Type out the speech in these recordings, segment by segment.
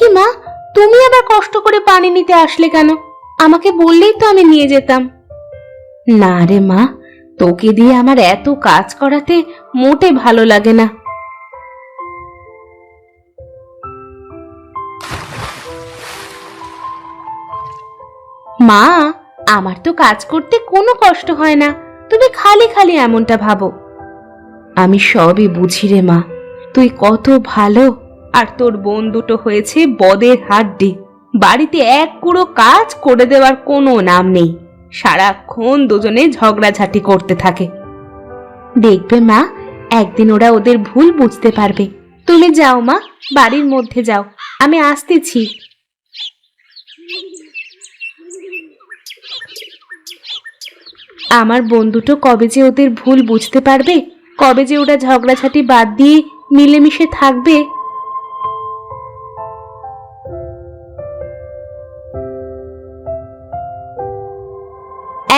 কি মা, তুমি আবার কষ্ট করে পানি নিতে আসলে কেন? আমাকে বললেই তো আমি নিয়ে যেতাম। না রে মা, তোকে দিয়ে আমার এত কাজ করাতে মোটে ভালো লাগে না। মা, আমার তো কাজ করতে কোনো কষ্ট হয় না, তুমি খালি খালি এমনটা ভাবো। আমি সবই বুঝি রে মা, তুই কত ভালো, আর তোর বোন দুটো হয়েছে বদের হাড্ডি। বাড়িতে এক কুড়ো কাজ করে দেওয়ার কোনো নাম নেই, সারাক্ষণ দুজনে ঝগড়াঝাটি করতে থাকে। দেখবে মা, একদিন ওরা ওদের ভুল বুঝতে পারবে। তুমি যাও মা, বাড়ির মধ্যে যাও, আমি আসতেছি। আমার বোন দুটো কবে যে ওদের ভুল বুঝতে পারবে, কবে যে ওরা ঝগড়াঝাটি বাদ দিয়ে মিলেমিশে থাকবে।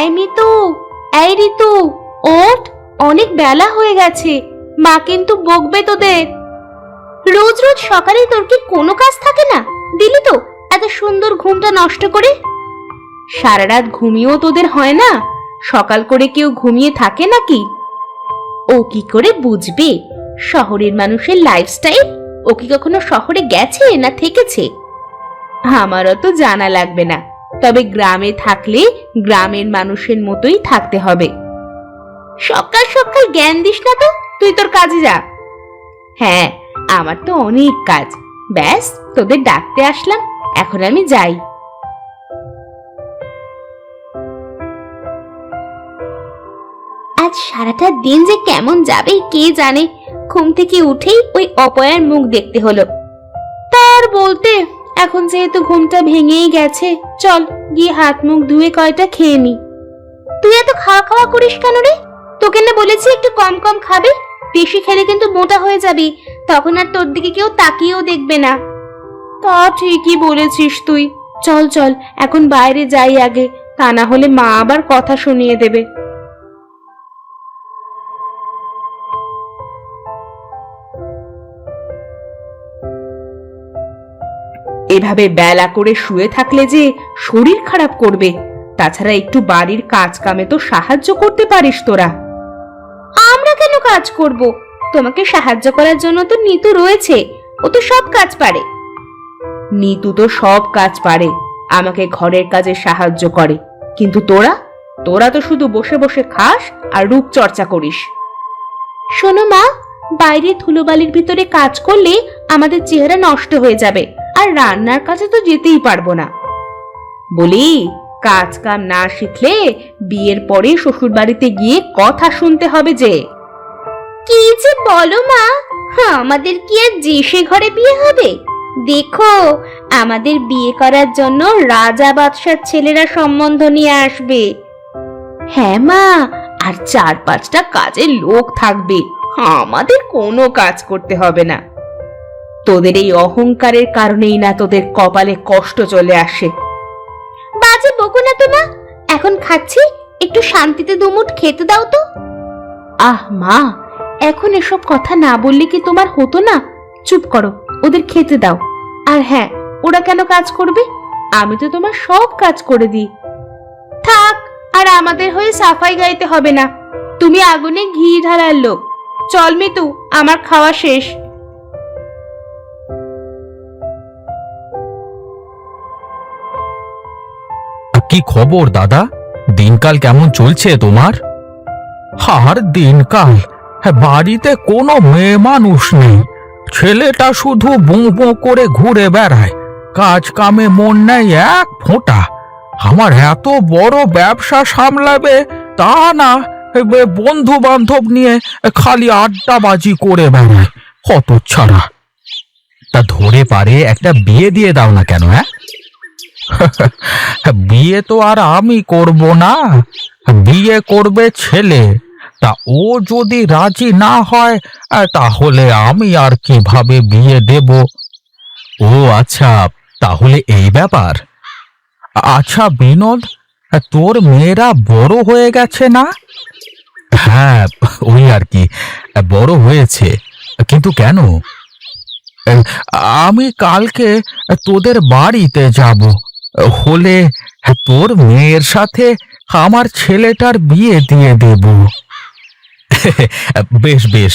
এই মিতু, এই ঋতু, ওঠ, অনেক বেলা হয়ে গেছে, মা কিন্তু বকবে তোদের। রোজ রোজ সকালে তোর কি কোনো কাজ থাকে না? দিলি তো এত সুন্দর ঘুমটা নষ্ট করে। সারা রাত ঘুমিয়েও তোদের হয় না? সকাল করে কেউ ঘুমিয়ে থাকে নাকি? ও কি করে বুঝবে শহরের মানুষের লাইফস্টাইল? ও কি কখনো শহরে গেছে না থেকেছে? আমারও তো জানা লাগবে না, তবে গ্রামে থাকলে গ্রামের মানুষের মতোই থাকতে হবে। সকাল সকাল জ্ঞান দিস না তো, তুই তোর কাজে যা। হ্যাঁ, আমার তো অনেক কাজ, ব্যাস তোদের ডাকতে আসলাম, এখন আমি যাই। আজ সারাটা দিন যে কেমন যাবে কে জানে। ঘুম থেকে উঠেই ওই অপয়ার মুখ দেখতে হলো। তার বলতে, এখন যেহেতু ঘুমটা ভেঙেই গেছে, চল গিয়ে হাত মুখ ধুয়ে কয়টা খেয়ে নি। তুই এত খাওয়া খাওয়া করিস কেন রে? তোকে না বলেছি একটু কম কম খাবে, বেশি খেলে কিন্তু মোটা হয়ে যাবি, তখন আর তোর দিকে কেউ তাকিয়েও দেখবে না। তা ঠিকই বলেছিস তুই, চল চল এখন বাইরে যাই আগে, তা না হলে মা আবার কথা শুনিয়ে দেবে। এভাবে বেলা করে শুয়ে থাকলে যে শরীর খারাপ করবে, তাছাড়া একটু বাড়ির কাজ কামে তো সাহায্য করতে পারিস তোরা। আমরা কেন কাজ করব? তোমাকে সাহায্য করার জন্য তো নিতু রয়েছে, ও তো সব কাজ পারে। নিতু তো সব কাজ পারে, আমাকে ঘরের কাজে সাহায্য করে, কিন্তু তোরা তোরা তো শুধু বসে বসে খাস আর রূপচর্চা করিস। শোনো মা, বাইরে ধুলোবালির ভিতরে কাজ করলে আমাদের চেহারা নষ্ট হয়ে যাবে, আর রান্নার কাছে তো যেতেই পারবো না। বলি, কাজ কাম না শিখলে বিয়ের পরে শ্বশুর বাড়িতে গিয়ে কথা শুনতে হবে যে। কি যে বলো মা, আমাদের কি আর যে সে ঘরে বিয়ে হবে? দেখো, আমাদের বিয়ে করার জন্য রাজা বাদশার ছেলেরা সম্বন্ধ নিয়ে আসবে। হ্যাঁ মা, আর 4-5টা কাজের লোক থাকবে, আমাদের কোনো কাজ করতে হবে না। তোদের এই অহংকারের কারণেই না তোদের কপালে কষ্ট চলে আসে। বাজে বকো না তো মা, এখন খাচ্ছি, একটু শান্তিতে দুমুঠ খেতে দাও তো। আহ মা, এখন এসব কথা না বললে কি তোমার হতো না? চুপ করো, ওদের খেতে দাও। আর হ্যাঁ, ওরা কেন কাজ করবে? আমি তো তোমার সব কাজ করে দিই। থাক, আর আমাদের হয়ে সাফাই গাইতে হবে না, তুমি আগুনে ঘি ঢালার লোক। চল মিতু, আমার খাওয়া শেষ। কি খবর দাদা? দিনকাল কেমন চলছে তোমার? আর দিনকাল, বাড়িতে কোনো মেয়ে মানুষ নেই, ছেলেটা শুধু বোঁ বোঁ করে ঘুরে বেড়ায়, কাজ কামে মন নেই এক ফোঁটা। আমার এত বড় ব্যবসা সামলাবে তা না, বন্ধু বান্ধব নিয়ে খালি আড্ডাবাজি করে বেড়ায়, হতচ্ছাড়া। তা ধরে পারে একটা বিয়ে দিয়ে দাও না কেন? হ্যাঁ, বিয়ে তো আর আমি করব না, বিয়ে করবে ছেলে। তা ও যদি রাজি না হয়, তাহলে আমি আর কিভাবে বিয়ে দেব? ও আচ্ছা, তাহলে এই ব্যাপার। আচ্ছা বিনোদ, তোর মেয়েরা বড় হয়ে গেছে না? হ্যাঁ, ওই আর কি, বড় হয়েছে। কিন্তু কেন? আমি কালকে তোদের বাড়িতে যাব, হলে তোর মেয়ের সাথে আমার ছেলেটার বিয়ে দিয়ে দেব। বেশ বেশ,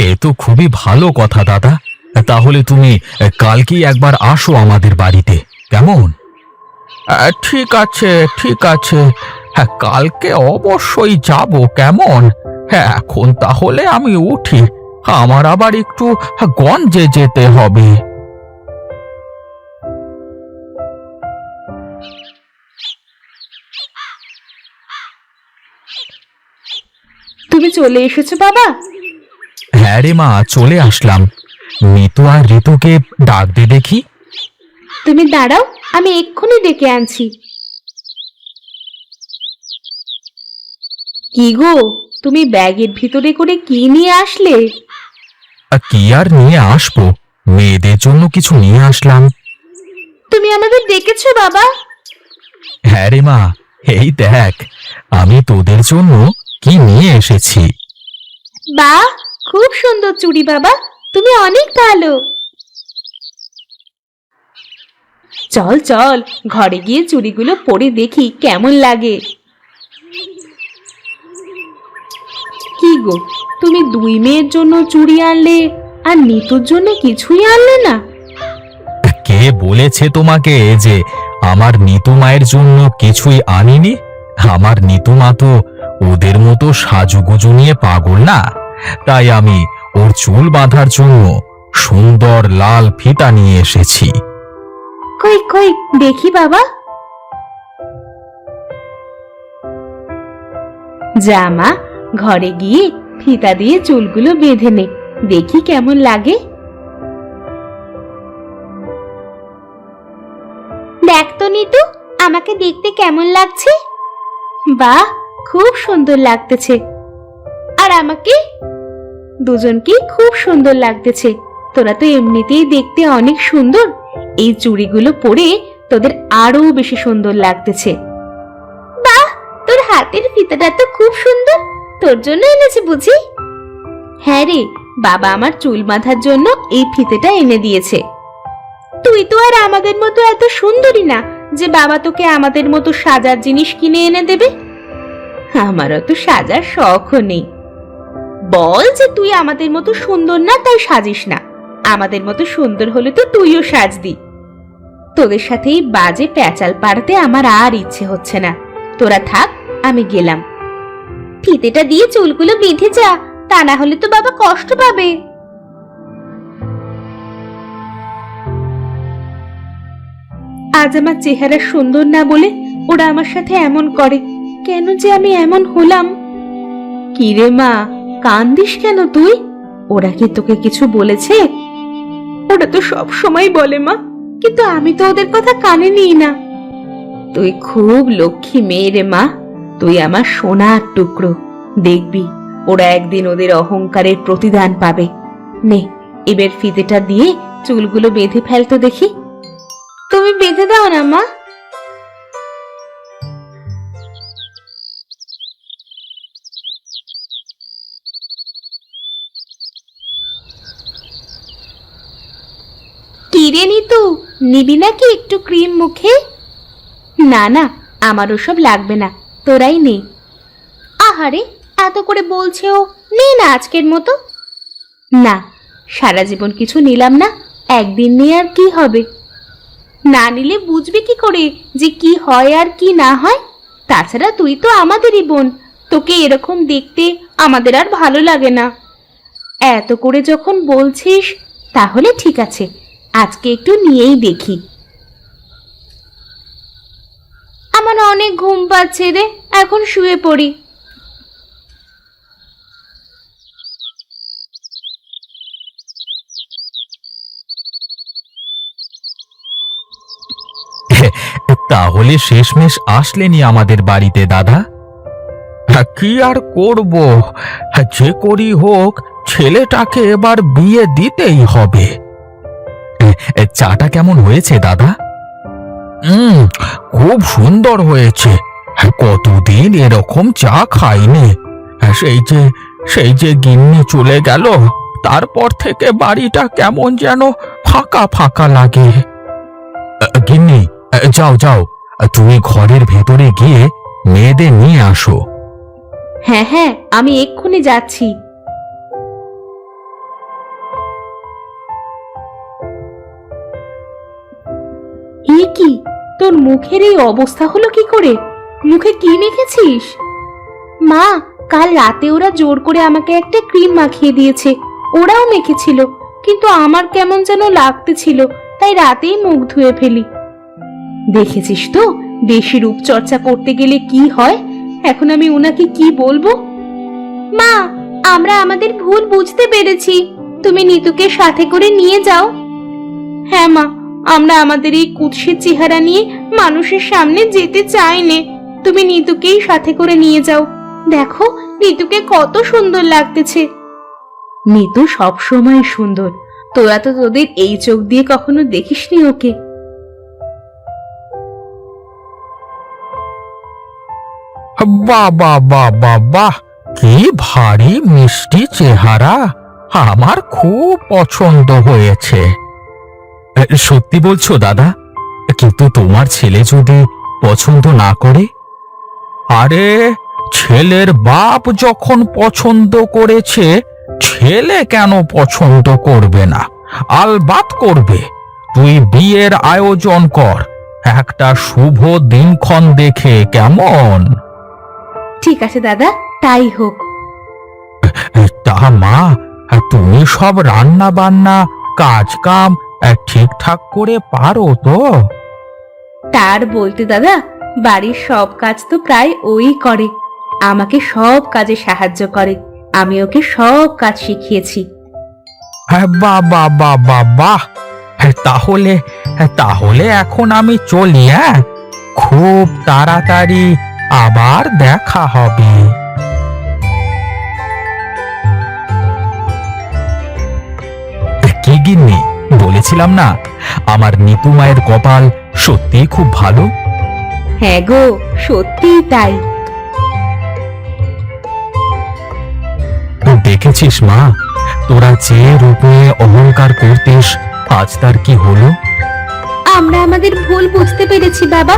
এ তো খুবই ভালো কথা দাদা। তাহলে তুমি কালকেই একবার আসো আমাদের বাড়িতে, কেমন? ঠিক আছে ঠিক আছে, হ্যাঁ কালকে অবশ্যই যাব, কেমন? হ্যাঁ এখন তাহলে আমি উঠি, আমার আবার একটু গঞ্জে যেতে হবে। তুমি চলে এসেছো বাবা? হ্যাঁ রে মা, চলে আসলাম। মিতু আর ঋতুকে ডাক দে দেখি। তুমি দাঁড়াও, আমি এক্ষুনি ডেকে আনছি। কি গো, তুমি ব্যাগের ভিতরে করে কি নিয়ে আসলে? কি আর নিয়ে আসবো, মেয়েদের জন্য কিছু নিয়ে আসলাম। তুমি আমাদের ডেকেছো বাবা? হ্যাঁ রে মা, এই দেখ আমি তোদের জন্য কি নিয়ে এসেছি। বাহ, খুব সুন্দর চুড়ি বাবা, তুমি অনেক ভালো। চল চল, ঘরে গিয়ে চুড়িগুলো পরে দেখি কেমন লাগে। কি গো, তুমি দুই মেয়ের জন্য চুড়ি আনলে আর নিতুর জন্য কিছুই আনলে না? কে বলেছে তোমাকে যে আমার নিতু মায়ের জন্য কিছুই আনিনি? আমার নিতু মা তো ওদের মতো সাজুগুজু নিয়ে পাগল না, তাই আমি ওর চুল বাঁধার জন্য সুন্দর লাল ফিতা নিয়ে এসেছি। কই কই দেখি বাবা। জামা, ঘরে গিয়ে ফিতা দিয়ে চুলগুলো বেঁধে নে, দেখি কেমন লাগে। দেখ তো নিতু, আমাকে দেখতে কেমন লাগছে? বাহ, খুব সুন্দর লাগতেছে। আর আমাকে? দুজনকেই খুব সুন্দর লাগতেছে। তোরা তো এমনিতেই দেখতে অনেক সুন্দর, এই চুড়িগুলো পরে তোদের আরো বেশি সুন্দর লাগতেছে। বাহ, তোর হাতের ফিতাটা তো খুব সুন্দর, তোর জন্য এনেছি বুঝি? হ্যাঁ রে, বাবা আমার চুল বাঁধার জন্য এই ফিতেটা এনে দিয়েছে। তুই তো আর আমাদের মতো এত সুন্দরী না যে বাবা তোকে আমাদের মতো সাজার জিনিস কিনে এনে দেবে। আমারও তো সাজার শখও নেই। বল যে তুই আমাদের মতো সুন্দর না, তাই সাজিস না। আমাদের মতো সুন্দর হলে তো তুইও সাজদি। তোদের সাথে এই বাজে প্যাচাল পাড়তে আমার আর ইচ্ছে হচ্ছে না। তোরা থাক, আমি গেলাম। ফিতেটা দিয়ে চুলগুলো বেঁধে যা, তা না হলে তো বাবা কষ্ট পাবে। আজ আমার চেহারা সুন্দর না বলে ওরা আমার সাথে এমন করে, কেন যে আমি এমন হলাম? কি রে মা, কান্দিস কেন তুই? ওরা কি তোকে কিছু বলেছে? ওরা তো সব সময় বলে মা, কিন্তু আমি তো ওদের কথা কানে নিই না। তুই খুব লক্ষ্মী মেয়ে রে মা, তুই আমার সোনার টুকরো। দেখবি ওরা একদিন ওদের অহংকারের প্রতিদান পাবে। নে, এবার ফিতেটা দিয়ে চুলগুলো বেঁধে ফেলতো দেখি। তুমি বেঁধে দাও না মা। কিরে নিতু, নিবি নাকি একটু ক্রিম মুখে? না না, আমার ওসব লাগবে না, তোরাই নে। আহারে, এত করে বলছেও, নে না আজকের মতো। না, সারা জীবন কিছু নিলাম না, একদিন নিয়ে আর কি হবে? না নিলে বুঝবি কি করে যে কি হয় আর কি না হয়? তাছাড়া তুই তো আমাদেরই বোন, তোকে এরকম দেখতে আমাদের আর ভালো লাগে না। এত করে যখন বলছিস, তাহলে ঠিক আছে, আজকে একটু নিয়েই দেখি। আমার অনেক ঘুম পাচ্ছে রে, এখন শুয়ে পড়ি। তাহলে শেষমেশ আসলেনি আমাদের বাড়িতে দাদা? কি আর করব, যে করি হোক ছেলেটাকে এবার বিয়ে দিতেই হবে। চাটা কেমন হয়েছে দাদা? খুব সুন্দর হয়েছে, কতদিন এরকম চা খাইনি। সেই যে গিন্নি চলে গেল, তারপর থেকে বাড়িটা কেমন যেন ফাঁকা ফাঁকা লাগে। গিন্নি, যাও যাও, তুমি ঘরের ভেতরে গিয়ে মেয়েদের নিয়ে আসো। হ্যাঁ হ্যাঁ, আমি এক্ষুনি যাচ্ছি। এ কি, তোর মুখের এই অবস্থা হলো কি করে? মুখে কি মেখেছিস? মা, কাল রাতে ওরা জোর করে আমাকে একটা ক্রিম মাখিয়ে দিয়েছে। ওরাও মেখেছিল, কিন্তু আমার কেমন যেন লাগতেছিল, তাই রাতেই মুখ ধুয়ে ফেলি। দেখেছিস তো বেশি রূপচর্চা করতে গেলে কি হয়। এখন আমি ওনাকে কি বলবো? মা, আমরা আমাদের ভুল বুঝতে পেরেছি, তুমি নিতুকে সাথে করে নিয়ে যাও। হ্যাঁ মা, আমরা আমাদের এই কুৎসিত চেহারা নিয়ে মানুষের সামনে যেতে চাই নে। তুমি নিতুকেই সাথে করে নিয়ে যাও। দেখো নিতুকে কত সুন্দর লাগতেছে। নিতু সব সময় সুন্দর, তোরা তো তোদের এই চোখ দিয়ে কখনো দেখিসনি ওকে। বাহ বাহ বাহ বাহ বাহ, কি ভারী মিষ্টি চেহারা, আমার খুব পছন্দ হয়েছে। সত্যি বলছো দাদা? কিন্তু তোমার ছেলে যদি পছন্দ না করে? আরে, ছেলের বাপ যখন পছন্দ করেছে, ছেলে কেন পছন্দ করবে না? আলবাত করবে। তুই বিয়ের আয়োজন কর, একটা শুভ দিনক্ষণ দেখে, কেমন? ঠিক আছে দাদা, তাই হোক। তা মা, তুমি সব রান্না বান্না কাজ কাম ঠিকঠাক করে পারো তো? তার বলতে দাদা, বাড়ির সব কাজ তো প্রায় ওই করে। আমাকে সব কাজে সাহায্য করে, আমি ওকে সব কাজ শিখিয়েছি। বাহ বাহ বাহ বাহ বাহ, তাহলে তাহলে এখন আমি চলি। হ্যাঁ, খুব তাড়াতাড়ি আবার দেখা হবে। কি গিন্নি, বলেছিলাম না আমার নিতু মায়ের কপাল সত্যিই খুব ভালো? হ্যাঁ গো, সত্যিই তাই। দেখেছিস মা, তোরা যে রূপে অহংকার করতিস, আজ তার কি হলো? আমরা আমাদের ভুল বুঝতে পেরেছি বাবা।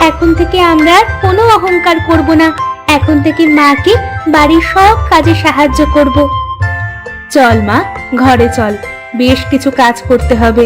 এখন থেকে আমরা আর কোনো অহংকার করব না। এখন থেকে মাকে বাড়ির সব কাজে সাহায্য করব। চল মা, ঘরে চল, বেশ কিছু কাজ করতে হবে।